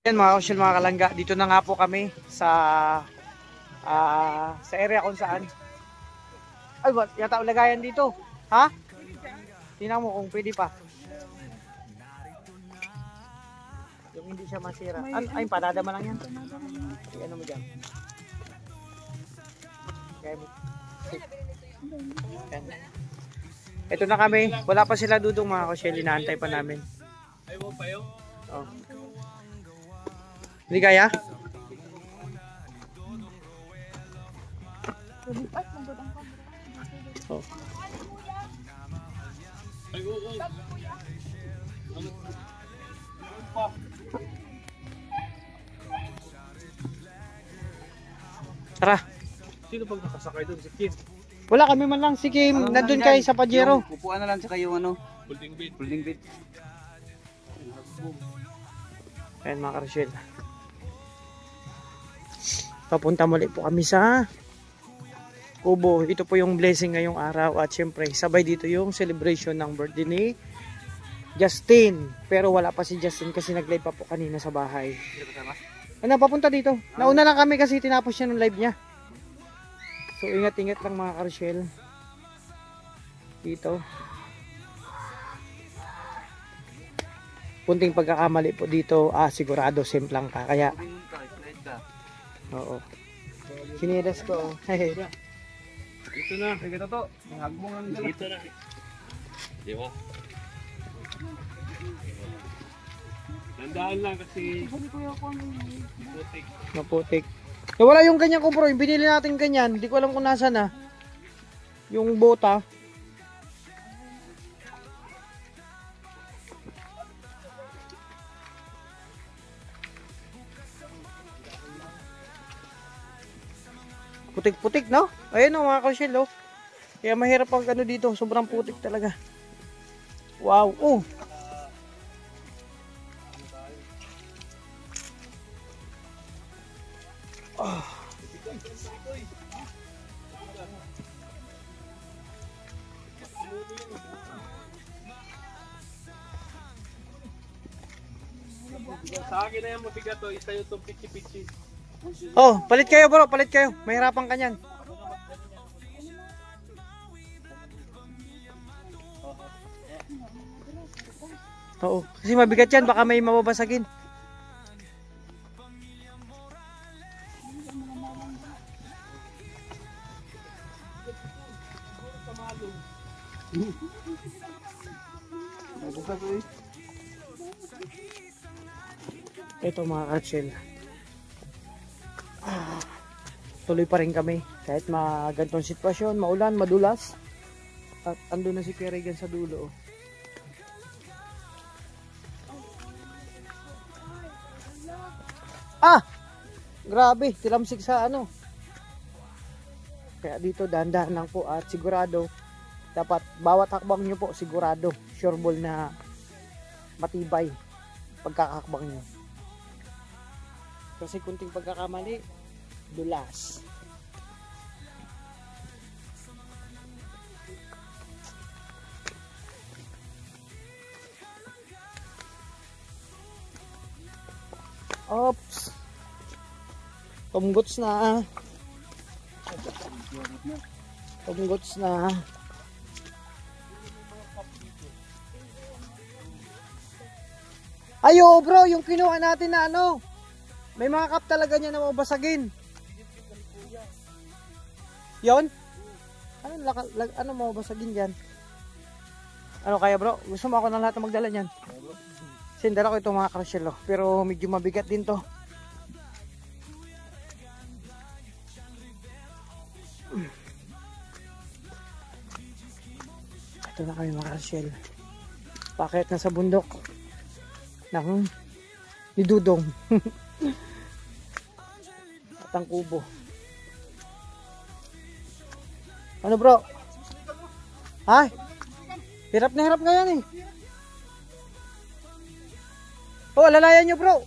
Yan mga kasyal, mga kalangga, dito na nga po kami sa area kung saan. Ay, what? Yata lagayan dito. Ha? Tingnan mo kung pwede pa. Yung hindi siya masira. Ay, padadama lang yan. Ay, ano mo dyan? Yan. Ito na kami. Wala pa sila dudong mga kasyal. Inaantay pa namin. Ayaw pa yun? Oh. Hindi kaya? Oh. Ay, oo. Tara. Sino pag nakasakay doon? Si Kim? Wala kami man lang. Si Kim, nandun kayo sa Pajero. Upuan na lang sa kayo ano? Holding bait. Holding bait. Ayan mga karusyel. Papunta muli po kami sa Kubo. Ito po yung blessing ngayong araw. At syempre, sabay dito yung celebration ng birthday ni Justin. Pero wala pa si Justin kasi nag-live pa po kanina sa bahay. Ano, papunta dito. Nauna lang kami kasi tinapos siya ng live niya. So, ingat-ingat lang mga karusyel. Dito. Punting pagkakamali po dito, sigurado simplang ka. Kaya, oo. Sinidas ko. Dito na. Sige to. Hagbong lang dito. Dito na. Di ba? Dandaan lang kasi putik. Maputik. Wala yung ganyan ko bro. Yung binili natin ganyan. Hindi ko alam kung nasa na. Yung bota. Putik-putik, no? Ayun o mga kasyel, oh. Kaya mahirap ang ano dito. Sobrang putik talaga. Wow. Oh. Oh. Sa akin na yan mabigat to. Isa yung itong pichi-pichi. Oh, palit kayo bro. Palit kayo. Mahirapan ka niyan. Oo. Kasi mabigat yan. Baka may mababasagin. Ito mga katsel. Tuloy pa rin kami. Kahit magantong sitwasyon, maulan, madulas. At ando na si Peregan sa dulo. Grabe, tilamsik sa ano. Kaya dito dahan-dahan lang po at sigurado dapat bawat hakbang nyo po sigurado sure ball na matibay pagkakakbang nyo. Kasi kunting pagkakamali, dulas. Oops. Tumguts na. Tumguts na. Ayo bro, yung kinuha natin na ano. May mga cup talaga niya na mabasagin. Yon? Ano mabasagin diyan? Ano kaya bro? Gusto mo ako na lahat na magdala niyan? Sindala ko itong mga karusyel, pero medyo mabigat din to. Ito na kami mga karusyel. Pakit na sa bundok ng Nidudong. At ang kubo. Ano bro? Ay, hirap na hirap ngayon eh. Oh, alalayan nyo bro.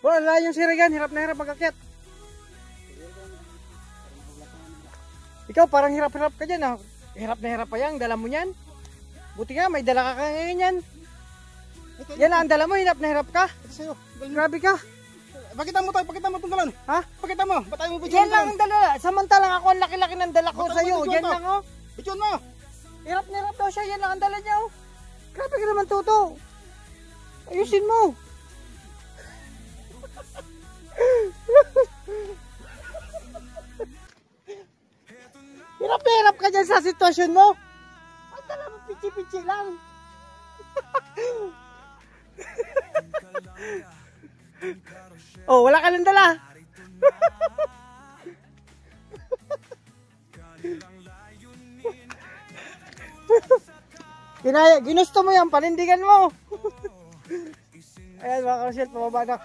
Bro, alalayan yung sirigan. Hirap na hirap magkakit. Ikaw parang hirap-hirap ka dyan ah. Hirap na hirap pa yan. Dala mo yan. Buti nga may dala ka ngayon yan. Yan ang dala mo, hirap na hirap ka. Ito sa'yo. Grabe ka. Pakita mo tayo, pakita mo itong dalan. Ha? Pakita mo, ba't tayo mo Yan lang ang dala. Samantalang ako ang laki-laki ng dala ko sa'yo. Yan lang oh. Bichon mo. Hirap na hirap daw siya. Yan lang ang dala niya oh. Grabe ka naman, Toto. Ayusin mo. Hirap na hirap ka dyan sa sitwasyon mo. Ang dala mo, pichi-pichi lang. Oh, wala ka ng dala. Ginusto mo yan, panindigan mo. Ayan mga karusyel, pababa na.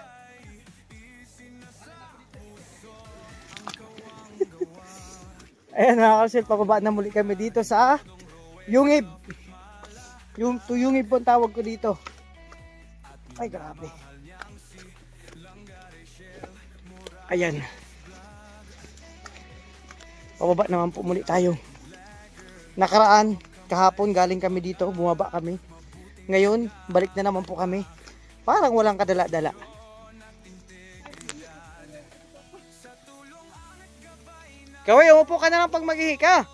Ayan mga karusyel, pababa na muli kami dito sa Yungib. Yung Tuyungib po ang tawag ko dito. Ay grabe. Ayan. Pababa naman po muli tayo. Nakaraan, kahapon galing kami dito, bumaba kami. Ngayon, balik na naman po kami. Parang walang kadala-dala. Kaway, umupo ka na lang pag maghihi ka.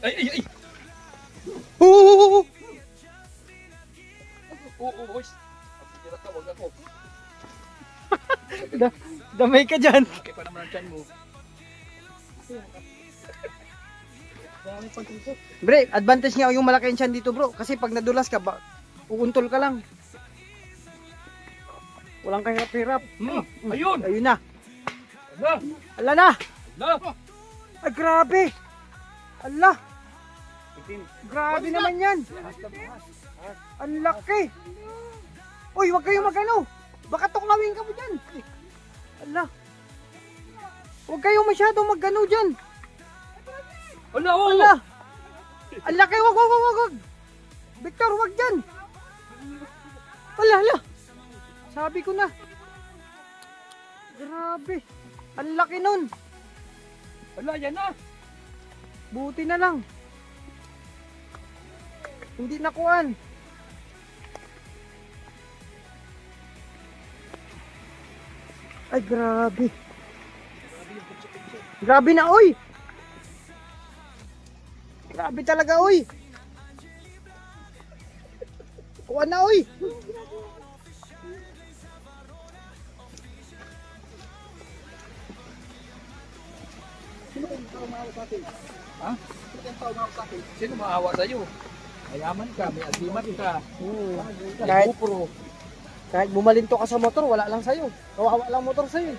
Ay, ay, ay. Oo. Boys. Tira ka, wag ako. Damay ka dyan. Okay pa naman ang tiyan mo. Bre, advantage nga yung malaki tiyan dito bro. Kasi pag nadulas ka, uuntol ka lang. Walang kahirap-hirap. Ayun! Ayun na. Ala! Ala na. Ala! Ay grabe. Ala. Itim. Grabe naman yan. Ang laki. Uy, wag kayong magano. Baka tuklawin ka mo dyan. Ala. Huwag kayong masyadong magano dyan. Ala! Oh! Ala. Ang laki. Wag. Victor, wag dyan. Ala. Sabi ko na. Grabe. Ang laki nun. Ala, yan na! Buti na lang. Hindi nakuan. Ay, grabe. Grabe na, oy. Grabe talaga, oy. Kuha na, oy. Ha? Sino maawa sa'yo? Mayaman ka, may agimat ka. Kahit bumalinto ka sa motor, wala lang sa'yo. Kawawa lang motor sa'yo.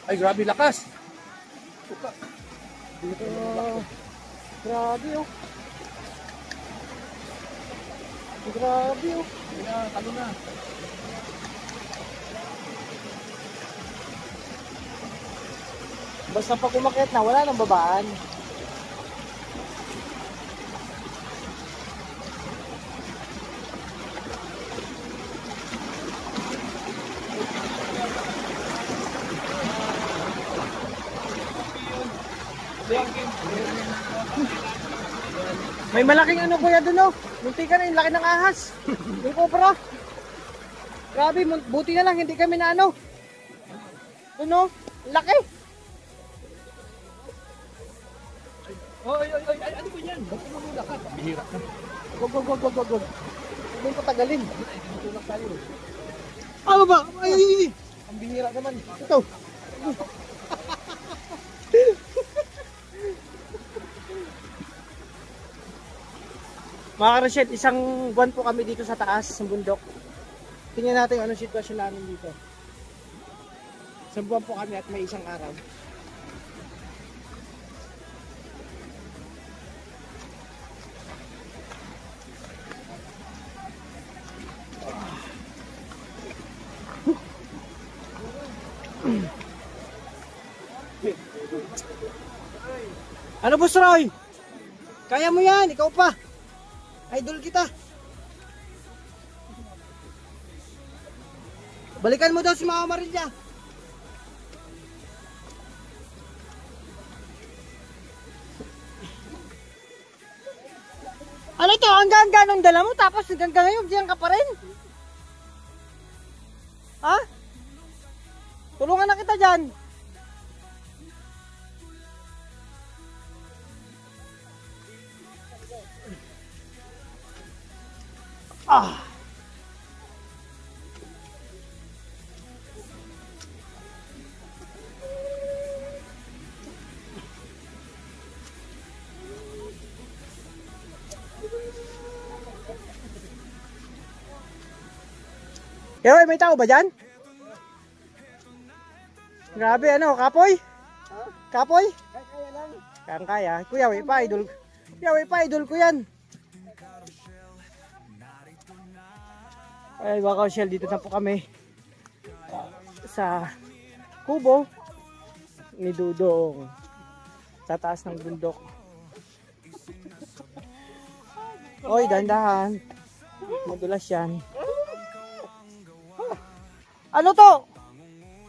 Ay, grabe lakas. Grabe, oh. Grabe, oh. Kaya, talo na. Basta pag umakyat na, wala nang babaan. May malaking ano kuya dun oh. Munti ka na yung laki ng ahas. Yung cobra. Grabe, buti na lang hindi kami na ano. Dun oh, laki. Ay, ano ba yan? Ba't mo muna ka? Bihira ka. Wag. Huwag mong patagalin. Tulak tayo. Ano ba? Ay. Ang bihira naman. Ito. Mga Rochelle, isang buwan po kami dito sa taas, sa bundok. Tingnan natin yung anong sitwasyon namin dito. Isang buwan po kami at may isang araw. Ano Boss Roy? Kaya mo yan, ikaw pa. Idol kita. Balikan mo daw si Mama Marilya. Ano ito? Hanggang ganong dala mo tapos hanggang ngayon diyan ka pa rin? Ha? Tulungan na kita dyan. Ah. Yawe, may tao ba dyan? Grabe, ano, kapoy? Kapoy? Kaya lang. Kaya. Kuya, way pa, idol. Kuya, way pa, idol ko yan. Ay, Wakaw Shell, dito na po kami. Sa kubo ni Dudong. Sa taas ng bundok. Oy, dahan-dahan. Madulas yan. Ano to?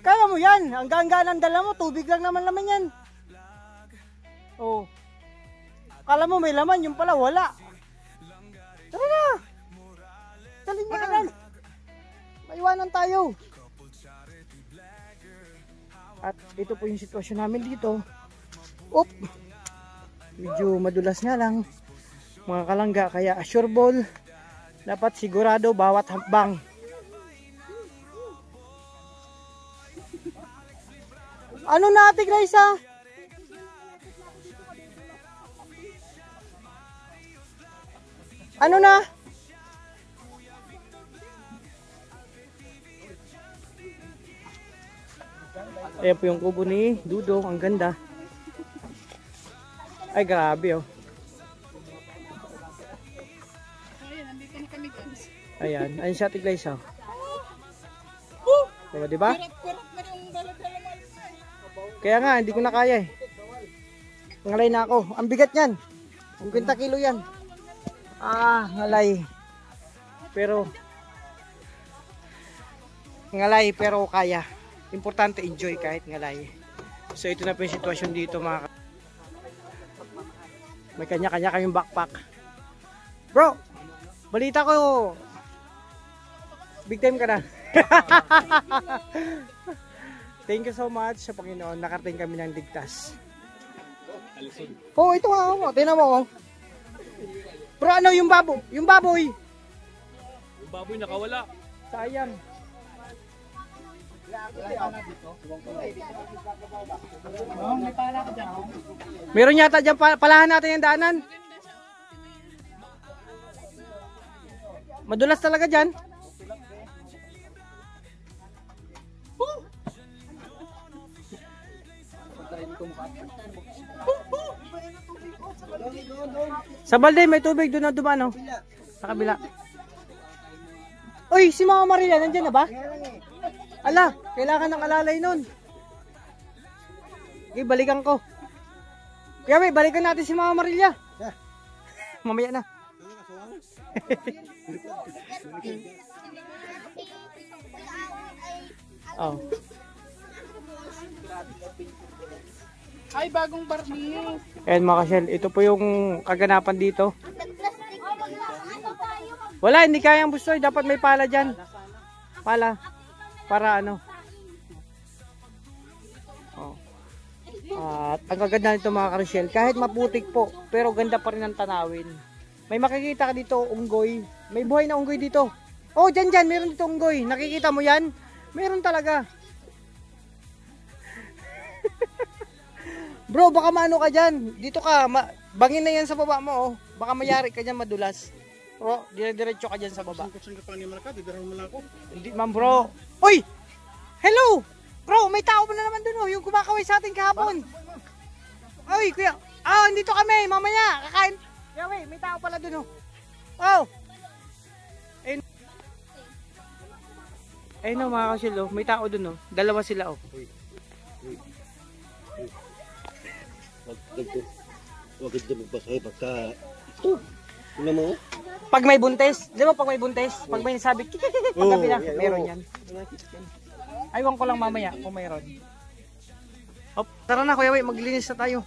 Kaya mo yan. Ang gangganan dala mo. Tubig lang naman laman yan. Oh. Kala mo may laman. Yung pala wala. Tara na. Dali niya. Maiwanan tayo. At ito po yung sitwasyon namin dito. Oop. Medyo madulas nga lang. Mga kalangga. Kaya sure ball. Dapat sigurado bawat hakbang. Ano na Ate Grace ha? Ano na? Ayan po yung kubo ni Dudong. Ang ganda. Ay grabe oh. Ayan. Ayan siya Ate Grace ha. Diba? Kaya nga, hindi ko na kaya eh. Ngalay na ako. Ang bigat niyan. 50 kilo yan. Ah, ngalay. Pero, ngalay pero kaya. Importante enjoy kahit ngalay. So ito na po yung sitwasyon dito mga. May kanya-kanya kayong backpack. Bro, balita ko. Big time ka na. Thank you so much sa Panginoon. Nakarating kami ng ligtas. Oh, ito nga ako. Tingnan mo oh. Pero ano yung baboy? Yung baboy. Yung baboy nakawala. Sayang. Meron yata dyan palahan natin yung daanan. Madulas talaga dyan. Sa balde may tubig doon na dumaan oh. Sa kabila. Uy, si Mama Marilya nandiyan na ba? Ala, kailangan ng alalay nun. Okay, balikan ko. Kaya may balikan natin si Mama Marilya. Mamaya na. Oh. Ay, bagong barni. Ayan mga ka-shell, ito po yung kaganapan dito. Wala, hindi kayang bustoy. Dapat may pala dyan. Pala. Para ano. Oh. At ang kaganda nito mga ka-shell, kahit maputik po, pero ganda pa rin ang tanawin. May makikita ka dito, unggoy. May buhay na unggoy dito. Oh, dyan, meron dito unggoy. Nakikita mo yan? Meron talaga. Bro, baka maano ka dyan. Dito ka, bangin na yan sa baba mo oh. Baka mayari ka dyan madulas. Bro, dire-diretso ka dyan sa baba. Saan ka pa ni Malaka? Didarahan mo lang ako. Hindi man bro. Uy! Hello! Bro, may tao pa na naman dun oh. Yung kumakaway sa atin kahapon. Uy, kuya. Ah, dito kami. Mamaya, kakain. Yeah, wait, may tao pala dun oh. Oh! Ayun oh mga kasil oh. May tao dun oh. Dalawa sila oh. Huwag ka magpasahe pagka ito. Tingnan mo. Pag may buntes, di ba pag may buntes, pag may sabit, pag kabila, meron yan. Aywan ko lang mamaya kung mayroon. Hop, tara na Kuya Way, maglinis na tayo.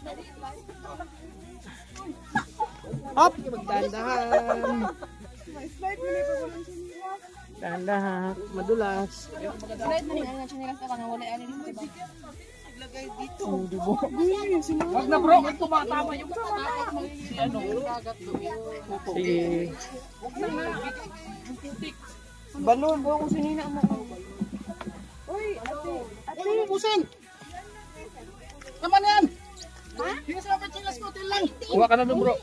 Hop, magdahan-dahan. Dahan-dahan, madulas. Slide na rin ang chinilas ka nga wala alin dito. Ilagay dito. Wag na bro, ito matama yung ano, dagat Sige. Balon bro kung sinina mo. Uy, ate, busin. Naman yan. Ha? Hindi sa kapit chilas ko lang. Kuha ka na doon bro.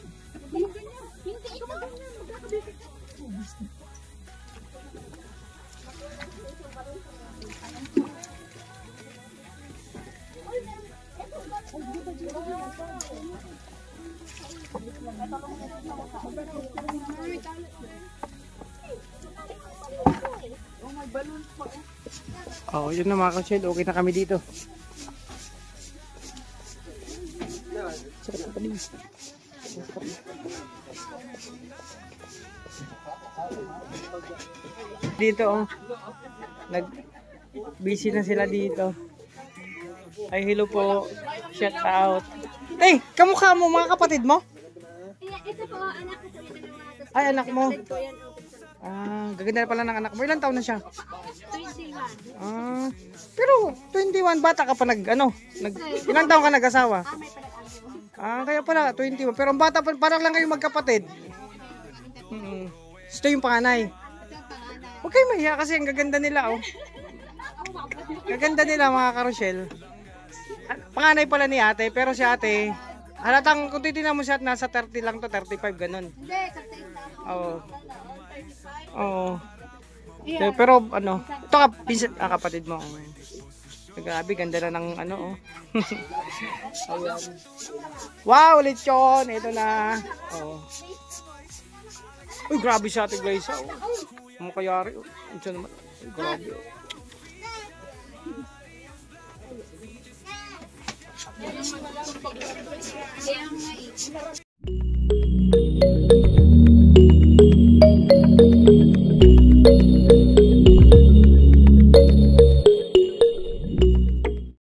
Oh, yun na mga ka-shell, okay na kami dito. Dito oh. Busy na sila dito. Ay hello po. Shout out. Hey, kamukha mo mga kapatid mo? Ito po, anak ko po yan. Ay anak mo. Ito yan. Ah, gaganda pala ng anak mo. Ilang taon na siya? 21. Ah, pero 21 bata ka pa ilang taon ka nag-asawa? May pala Ah, kaya pala 21. Pero ang bata pa parang lang kayo magkapatid. Ito yung panganay. Huwag kayo mahiya kasi ang gaganda nila oh. Gaganda nila mga karosyel. Panganay pala ni ate, pero si ate, halatang kung titignan mo siya nasa 30 lang to, 35 ganun. Hindi, 38 na. Oo. Oo. Pero ano, ito ka, kapatid mo. Grabe, ganda na ng ano oh. Ayan. Wow, lechon. Ito na. Oh. Uy, grabe siya ate Glaze. Oh. Ano kayari? Oh. Ito naman. Uy, grabe. Oh. Kaya nga eh.